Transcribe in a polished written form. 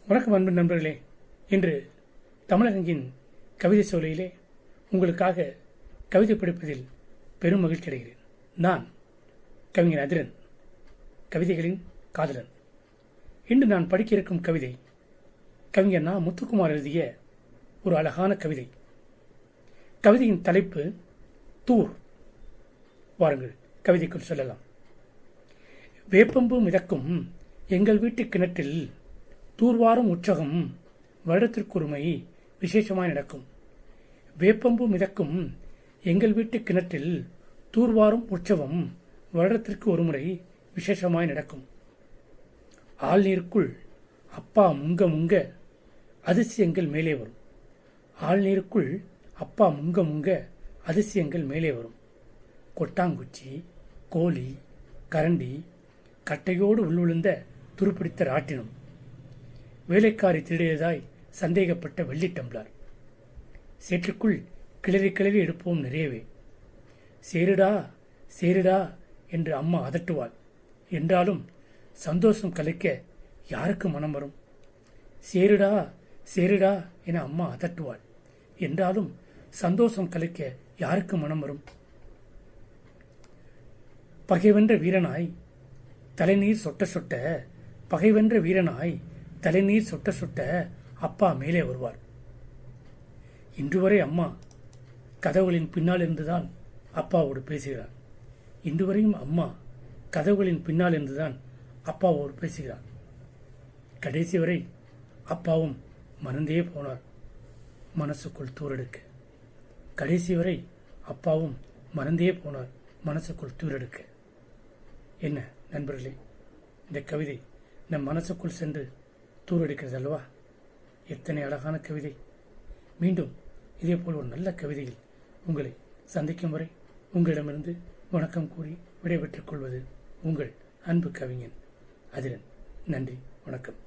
வணக்கம் அன்பு நண்பர்களே. இன்று தமிழரங்கின் கவிதை சோலையிலே உங்களுக்காக கவிதை படிப்பதில் பெரும் மகிழ்ச்சி அடைகிறேன். நான் கவிஞர் அதிரன், கவிதைகளின் காதலன். இன்று நான் படிக்க இருக்கும் கவிதை கவிஞர் முத்துக்குமார் எழுதிய ஒரு அழகான கவிதை. கவிதையின் தலைப்பு தூர். வாருங்கள் கவிதைக்குள் செல்லலாம். வேப்பம்பு மிதக்கும் எங்கள் வீட்டு கிணற்றில் தூர்வாரும் உற்சகம் வருடத்திற்கொருமை விசேஷமாய் நடக்கும். வேப்பம்பு மிதக்கும் எங்கள் வீட்டு கிணற்றில் தூர்வாரும் உற்சவம் வருடத்திற்கு ஒருமுறை விசேஷமாய் நடக்கும். ஆழ்நீருக்குள் அப்பா முங்க முங்க அதிசயங்கள் மேலே வரும். ஆழ்நீருக்குள் அப்பா முங்க முங்க அதிசயங்கள் மேலே வரும். கொட்டாங்குச்சி, கோழி, கரண்டி, கட்டையோடு உள்விழுந்த துருப்பிடித்த ராட்டினம், வேலைக்காரி திருடியதாய் சந்தேகப்பட்ட வெள்ளி டம்ளர், சேற்றுக்குள் கிளறி கிளறி எடுப்போம் நிறையவே. சேருடா சேருடா என்று அம்மா அதட்டுவாள். என்றாலும் சந்தோஷம் கலைக்க யாருக்கு மனம் வரும்? சேருடா சேருடா என அம்மா அதட்டுவாள். என்றாலும் சந்தோஷம் கலைக்க யாருக்கு மனம் வரும்? பகைவென்ற வீரனாய் தலைநீர் சொட்ட சொட்ட, பகைவென்ற வீரனாய் தலைநீர் சொட்ட சொட்ட அப்பா மேலே வருவார். இன்று வரை அம்மா கதவுகளின் பின்னால் இருந்துதான் அப்பாவோடு பேசுகிறார். இன்று வரையும் அம்மா கதவுகளின் பின்னால் இருந்துதான் அப்பாவோடு பேசுகிறார். கடைசி வரை அப்பாவும் மறந்தே போனார் மனசுக்குள் தூரெடுக்க. கடைசி வரை அப்பாவும் மறந்தே போனார் மனசுக்குள் தூரெடுக்க. என்ன நண்பர்களே, இந்த கவிதை நம் மனசுக்குள் சென்று தூரெடுக்கிறது அல்லவா? எத்தனை அழகான கவிதை. மீண்டும் இதேபோல் ஒரு நல்ல கவிதையில் உங்களை சந்திக்கும் வரை உங்களிடமிருந்து வணக்கம் கூறி விடைபெற்றுக் கொள்வது உங்கள் அன்பு கவிஞன் அதிரன். நன்றி, வணக்கம்.